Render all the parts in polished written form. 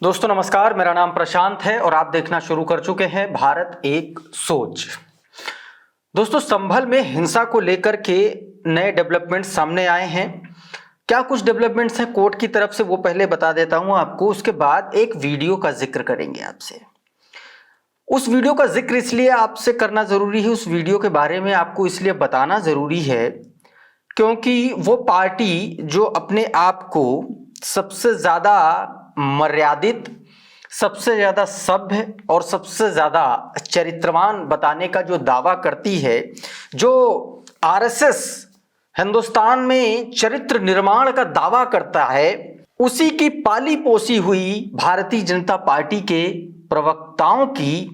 दोस्तों नमस्कार, मेरा नाम प्रशांत है और आप देखना शुरू कर चुके हैं भारत एक सोच। दोस्तों, संभल में हिंसा को लेकर के नए डेवलपमेंट सामने आए हैं। क्या कुछ डेवलपमेंट्स हैं कोर्ट की तरफ से, वो पहले बता देता हूं आपको। उसके बाद एक वीडियो का जिक्र करेंगे आपसे। उस वीडियो का जिक्र इसलिए आपसे करना जरूरी है, उस वीडियो के बारे में आपको इसलिए बताना जरूरी है क्योंकि वो पार्टी जो अपने आप को सबसे ज्यादा मर्यादित, सबसे ज्यादा सभ्य और सबसे ज्यादा चरित्रवान बताने का जो दावा करती है, जो आरएसएस हिंदुस्तान में चरित्र निर्माण का दावा करता है, उसी की पाली पोसी हुई भारतीय जनता पार्टी के प्रवक्ताओं की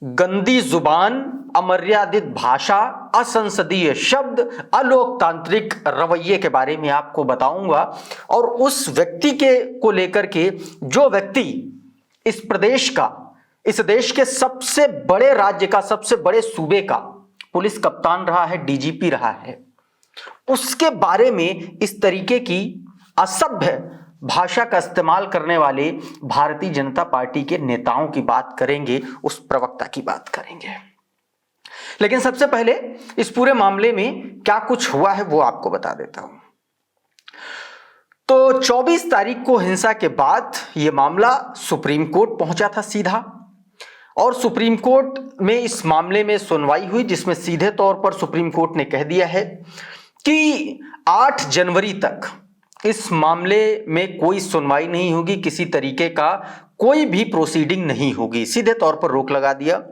गंदी जुबान, अमर्यादित भाषा, असंसदीय शब्द, अलोकतांत्रिक रवैये के बारे में आपको बताऊंगा। और उस व्यक्ति के को लेकर के, जो व्यक्ति इस प्रदेश का, इस देश के सबसे बड़े राज्य का, सबसे बड़े सूबे का पुलिस कप्तान रहा है, डीजीपी रहा है, उसके बारे में इस तरीके की असभ्य भाषा का इस्तेमाल करने वाले भारतीय जनता पार्टी के नेताओं की बात करेंगे, उस प्रवक्ता की बात करेंगे। लेकिन सबसे पहले इस पूरे मामले में क्या कुछ हुआ है वो आपको बता देता हूं। तो 24 तारीख को हिंसा के बाद यह मामला सुप्रीम कोर्ट पहुंचा था सीधा, और सुप्रीम कोर्ट में इस मामले में सुनवाई हुई, जिसमें सीधे तौर पर सुप्रीम कोर्ट ने कह दिया है कि 8 जनवरी तक इस मामले में कोई सुनवाई नहीं होगी, किसी तरीके का कोई भी प्रोसीडिंग नहीं होगी, सीधे तौर पर रोक लगा दिया।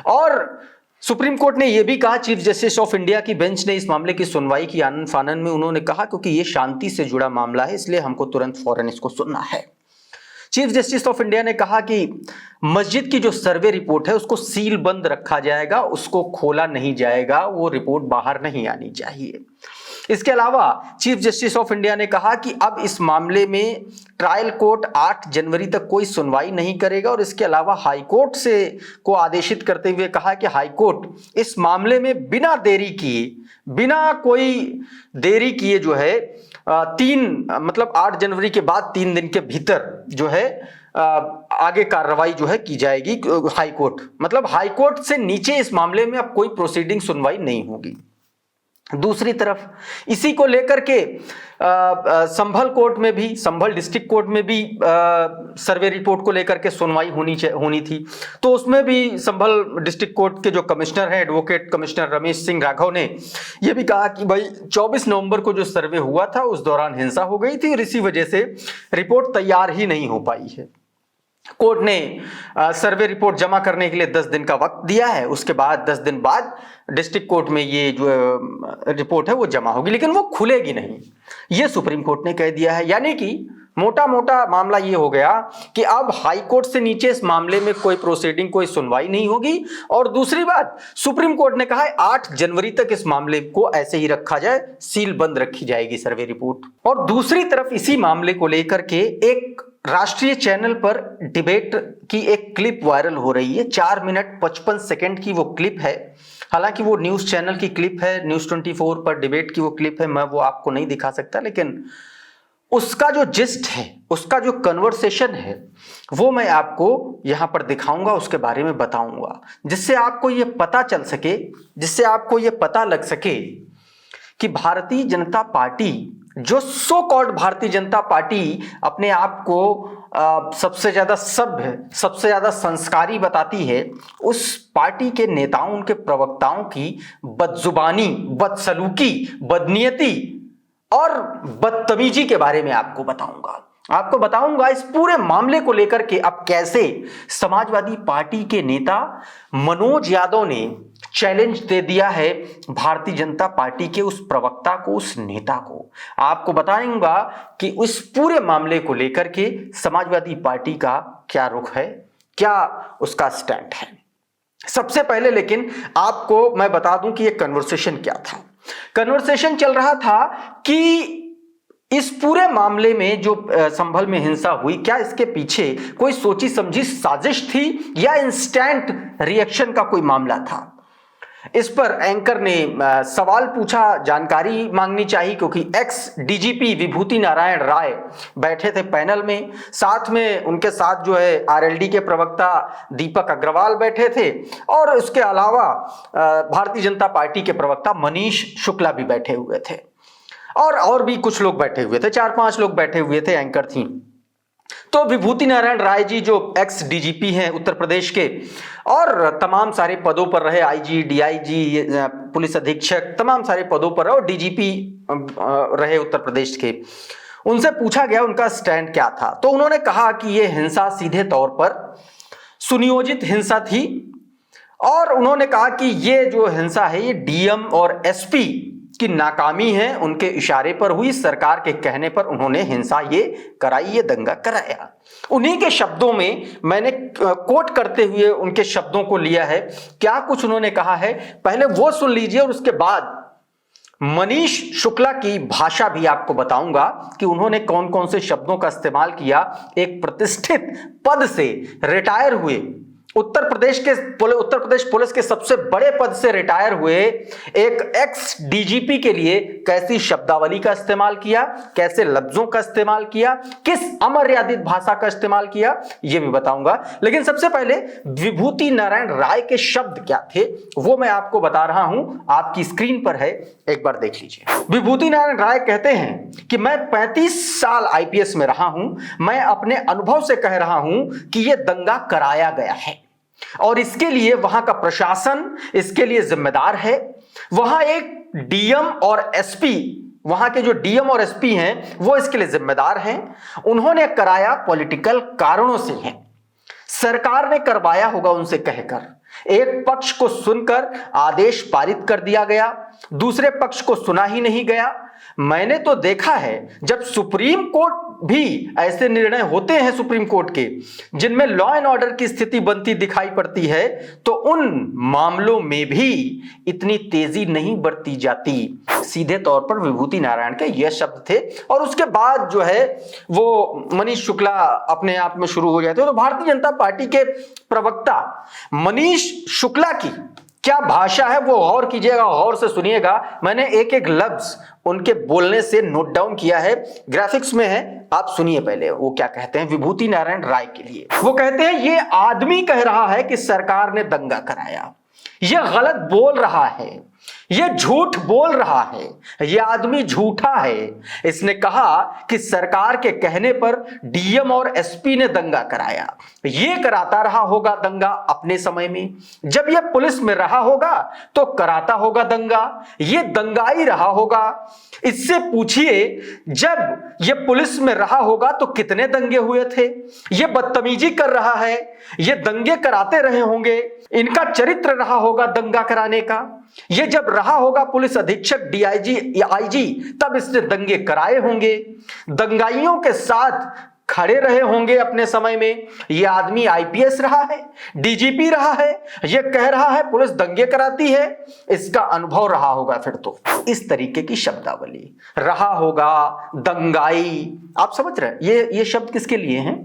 और सुप्रीम कोर्ट ने यह भी कहा, चीफ जस्टिस ऑफ इंडिया की बेंच ने इस मामले की सुनवाई की आनन फानन में, उन्होंने कहा क्योंकि यह शांति से जुड़ा मामला है, इसलिए हमको तुरंत फौरन इसको सुनना है। चीफ जस्टिस ऑफ इंडिया ने कहा कि मस्जिद की जो सर्वे रिपोर्ट है उसको सील बंद रखा जाएगा, उसको खोला नहीं जाएगा, वो रिपोर्ट बाहर नहीं आनी चाहिए। इसके अलावा चीफ जस्टिस ऑफ इंडिया ने कहा कि अब इस मामले में ट्रायल कोर्ट 8 जनवरी तक कोई सुनवाई नहीं करेगा, और इसके अलावा हाई कोर्ट से को आदेशित करते हुए कहा कि हाई कोर्ट इस मामले में बिना देरी किए, बिना कोई देरी किए जो है 8 जनवरी के बाद 3 दिन के भीतर जो है आगे कार्रवाई जो है की जाएगी। हाई कोर्ट मतलब हाई कोर्ट से नीचे इस मामले में अब कोई प्रोसीडिंग सुनवाई नहीं होगी। दूसरी तरफ इसी को लेकर के संभल कोर्ट में भी, संभल डिस्ट्रिक्ट कोर्ट में भी सर्वे रिपोर्ट को लेकर के सुनवाई होनी थी। तो उसमें भी संभल डिस्ट्रिक्ट कोर्ट के जो कमिश्नर हैं, एडवोकेट कमिश्नर रमेश सिंह राघव ने यह भी कहा कि भाई 24 नवंबर को जो सर्वे हुआ था उस दौरान हिंसा हो गई थी और इसी वजह से रिपोर्ट तैयार ही नहीं हो पाई है। कोर्ट ने सर्वे रिपोर्ट जमा करने के लिए 10 दिन का वक्त दिया है, उसके बाद 10 दिन बाद डिस्ट्रिक्ट कोर्ट में ये जो रिपोर्ट है वो जमा होगी, लेकिन वो खुलेगी नहीं, ये सुप्रीम कोर्ट ने कह दिया है। यानी कि मोटा मोटा मामला ये हो गया कि अब हाई कोर्ट से नीचे इस मामले में कोई प्रोसीडिंग, कोई सुनवाई नहीं होगी। और दूसरी बात, सुप्रीम कोर्ट ने कहा है 8 जनवरी तक इस मामले को ऐसे ही रखा जाए, सील बंद रखी जाएगी सर्वे रिपोर्ट। और दूसरी तरफ इसी मामले को लेकर के एक राष्ट्रीय चैनल पर डिबेट की एक क्लिप वायरल हो रही है। 4 मिनट 55 सेकंड की वो क्लिप है। हालांकि वो न्यूज चैनल की क्लिप है, न्यूज 24 पर डिबेट की वो क्लिप है, मैं वो आपको नहीं दिखा सकता, लेकिन उसका जो जिस्ट है, उसका जो कन्वर्सेशन है, वो मैं आपको यहां पर दिखाऊंगा, उसके बारे में बताऊंगा, जिससे आपको ये पता चल सके, जिससे आपको ये पता लग सके कि भारतीय जनता पार्टी, जो so called Bharatiya Janata party अपने आप को सबसे ज्यादा सभ्य, सबसे ज्यादा संस्कारी बताती है, उस पार्टी के नेताओं, उनके प्रवक्ताओं की बदजुबानी, बदसलूकी, बदनीयती और बदतमीजी के बारे में आपको बताऊंगा इस पूरे मामले को लेकर के अब कैसे समाजवादी पार्टी के नेता मनोज यादव ने चैलेंज दे दिया है भारतीय जनता पार्टी के उस प्रवक्ता को, उस नेता को। आपको बताऊंगा कि उस पूरे मामले को लेकर के समाजवादी पार्टी का क्या रुख है, क्या उसका स्टैंड है। सबसे पहले लेकिन आपको मैं बता दूं कि यह कन्वर्सेशन क्या था। कन्वर्सेशन चल रहा था कि इस पूरे मामले में जो संभल में हिंसा हुई, क्या इसके पीछे कोई सोची समझी साजिश थी या इंस्टेंट रिएक्शन का कोई मामला था। इस पर एंकर ने सवाल पूछा, जानकारी मांगनी चाहिए, क्योंकि एक्स डीजीपी विभूति नारायण राय बैठे थे पैनल में, साथ में उनके साथ जो है आरएलडी के प्रवक्ता दीपक अग्रवाल बैठे थे, और उसके अलावा भारतीय जनता पार्टी के प्रवक्ता मनीष शुक्ला भी बैठे हुए थे, और भी कुछ लोग बैठे हुए थे, 4-5 लोग बैठे हुए थे, एंकर थी। तो विभूति नारायण राय जी जो एक्स डीजीपी हैं उत्तर प्रदेश के, और तमाम सारे पदों पर रहे, आईजी, डीआईजी, पुलिस अधीक्षक, तमाम सारे पदों पर रहे और डीजीपी रहे उत्तर प्रदेश के, उनसे पूछा गया उनका स्टैंड क्या था। तो उन्होंने कहा कि यह हिंसा सीधे तौर पर सुनियोजित हिंसा थी, और उन्होंने कहा कि ये जो हिंसा है ये डीएम और एसपी की नाकामी है, उनके इशारे पर हुई, सरकार के कहने पर उन्होंने हिंसा ये कराई, ये दंगा कराया। उन्हीं के शब्दों में मैंने कोट करते हुए उनके शब्दों को लिया है, क्या कुछ उन्होंने कहा है पहले वो सुन लीजिए, और उसके बाद मनीष शुक्ला की भाषा भी आपको बताऊंगा कि उन्होंने कौन कौन से शब्दों का इस्तेमाल किया। एक प्रतिष्ठित पद से रिटायर हुए, उत्तर प्रदेश पुलिस के सबसे बड़े पद से रिटायर हुए एक एक्स डीजीपी के लिए कैसी शब्दावली का इस्तेमाल किया, कैसे लफ्जों का इस्तेमाल किया, किस अमर्यादित भाषा का इस्तेमाल किया, यह भी बताऊंगा। लेकिन सबसे पहले विभूति नारायण राय के शब्द क्या थे वो मैं आपको बता रहा हूं, आपकी स्क्रीन पर है, एक बार देख लीजिए। विभूति नारायण राय कहते हैं कि मैं 35 साल आईपीएस में रहा हूं, मैं अपने अनुभव से कह रहा हूं कि यह दंगा कराया गया है, और इसके लिए वहां का प्रशासन इसके लिए जिम्मेदार है। वहां एक डीएम और एसपी, वहां के जो डीएम और एसपी हैं वो इसके लिए जिम्मेदार हैं। उन्होंने कराया पॉलिटिकल कारणों से है, सरकार ने करवाया होगा उनसे कहकर। एक पक्ष को सुनकर आदेश पारित कर दिया गया, दूसरे पक्ष को सुना ही नहीं गया। मैंने तो देखा है जब सुप्रीम कोर्ट भी ऐसे निर्णय होते हैं सुप्रीम कोर्ट के जिनमें लॉ एंड ऑर्डर की स्थिति बनती दिखाई पड़ती है, तो उन मामलों में भी इतनी तेजी नहीं बरती जाती। सीधे तौर पर विभूति नारायण के यह शब्द थे, और उसके बाद जो है वो मनीष शुक्ला अपने आप में शुरू हो जाते। तो भारतीय जनता पार्टी के प्रवक्ता मनीष शुक्ला की क्या भाषा है वो गौर कीजिएगा, गौर से सुनिएगा। मैंने एक एक लफ्ज उनके बोलने से नोट डाउन किया है, ग्राफिक्स में है, आप सुनिए पहले वो क्या कहते हैं विभूति नारायण राय के लिए। वो कहते हैं ये आदमी कह रहा है कि सरकार ने दंगा कराया, ये गलत बोल रहा है, ये झूठ बोल रहा है, ये आदमी झूठा है। इसने कहा कि सरकार के कहने पर डीएम और एसपी ने दंगा कराया, ये कराता रहा होगा दंगा अपने समय में, जब ये पुलिस में रहा होगा तो कराता होगा दंगा, ये दंगाई रहा होगा। इससे पूछिए जब ये पुलिस में रहा होगा तो कितने दंगे हुए थे, ये बदतमीजी कर रहा है, ये दंगे कराते रहे होंगे, इनका चरित्र रहा होगा दंगा कराने का। ये जब रहा होगा पुलिस अधीक्षक, डीआईजी या आईजी, तब इसने दंगे कराए होंगे, दंगाइयों के साथ खड़े रहे होंगे अपने समय में। ये आदमी आईपीएस रहा है, डीजीपी रहा है, ये कह रहा है पुलिस दंगे कराती है, इसका अनुभव रहा होगा। फिर तो इस तरीके की शब्दावली रहा होगा, दंगाई, आप समझ रहे हैं ये शब्द किसके लिए हैं?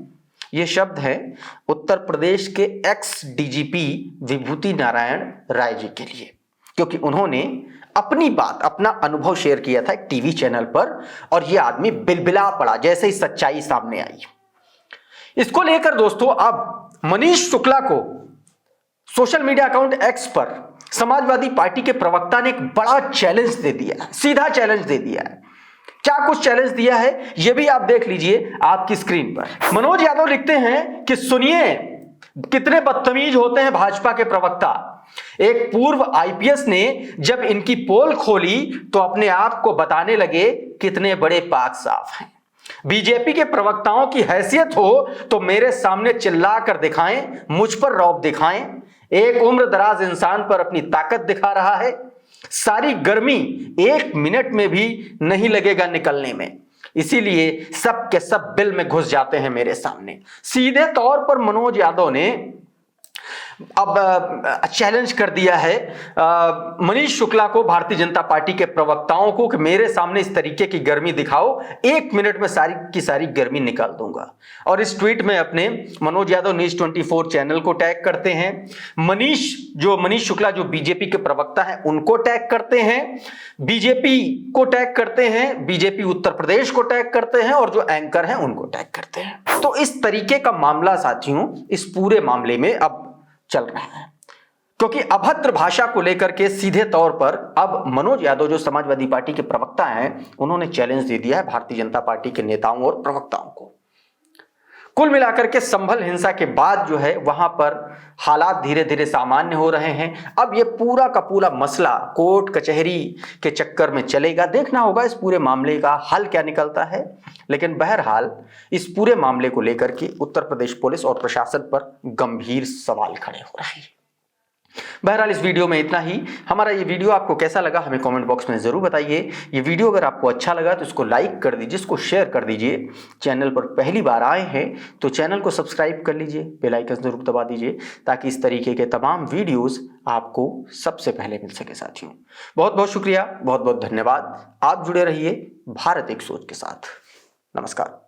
ये शब्द है उत्तर प्रदेश के एक्स डीजीपी विभूति नारायण राय जी के लिए, क्योंकि उन्होंने अपनी बात, अपना अनुभव शेयर किया था एक टीवी चैनल पर, और यह आदमी बिलबिला पड़ा जैसे ही सच्चाई सामने आई। इसको लेकर दोस्तों अब मनीष शुक्ला को सोशल मीडिया अकाउंट एक्स पर समाजवादी पार्टी के प्रवक्ता ने एक बड़ा चैलेंज दे दिया है, सीधा चैलेंज दे दिया है। क्या कुछ चैलेंज दिया है यह भी आप देख लीजिए आपकी स्क्रीन पर। मनोज यादव लिखते हैं कि सुनिए कितने बदतमीज होते हैं भाजपा के प्रवक्ता। एक पूर्व आईपीएस ने जब इनकी पोल खोली तो अपने आप को बताने लगे कितने बड़े पाक साफ हैं। बीजेपी के प्रवक्ताओं की हैसियत हो तो मेरे सामने चिल्ला कर दिखाएं, मुझ पर रौब दिखाएं। एक उम्र दराज इंसान पर अपनी ताकत दिखा रहा है, सारी गर्मी 1 मिनट में भी नहीं लगेगा निकलने में, इसीलिए सब के सब बिल में घुस जाते हैं मेरे सामने। सीधे तौर पर मनोज यादव ने अब चैलेंज कर दिया है मनीष शुक्ला को, भारतीय जनता पार्टी के प्रवक्ताओं को, कि मेरे सामने इस तरीके की गर्मी दिखाओ, 1 मिनट में सारी की सारी गर्मी निकाल दूंगा। और इस ट्वीट में अपने मनोज यादव न्यूज 24 चैनल को टैग करते हैं, मनीष शुक्ला जो बीजेपी के प्रवक्ता हैं उनको टैग करते हैं, बीजेपी को टैग करते हैं, बीजेपी उत्तर प्रदेश को टैग करते हैं, और जो एंकर हैं उनको टैग करते हैं। तो इस तरीके का मामला साथियों इस पूरे मामले में अब चल रहा है, क्योंकि अभद्र भाषा को लेकर के सीधे तौर पर अब मनोज यादव जो समाजवादी पार्टी के प्रवक्ता हैं उन्होंने चैलेंज दे दिया है भारतीय जनता पार्टी के नेताओं और प्रवक्ताओं को। कुल मिलाकर के संभल हिंसा के बाद जो है वहां पर हालात धीरे धीरे सामान्य हो रहे हैं। अब ये पूरा का पूरा मसला कोर्ट कचहरी के चक्कर में चलेगा, देखना होगा इस पूरे मामले का हल क्या निकलता है। लेकिन बहरहाल इस पूरे मामले को लेकर के उत्तर प्रदेश पुलिस और प्रशासन पर गंभीर सवाल खड़े हो रहे हैं। बहरहाल इस वीडियो में इतना ही। हमारा ये वीडियो आपको कैसा लगा हमें कमेंट बॉक्स में जरूर बताइए। ये वीडियो अगर आपको अच्छा लगा तो इसको लाइक कर दीजिए, इसको शेयर कर दीजिए। चैनल पर पहली बार आए हैं तो चैनल को सब्सक्राइब कर लीजिए, बेल आइकन जरूर दबा दीजिए ताकि इस तरीके के तमाम वीडियोस आपको सबसे पहले मिल सके। साथियों बहुत बहुत शुक्रिया, बहुत बहुत धन्यवाद। आप जुड़े रहिए भारत एक सोच के साथ। नमस्कार।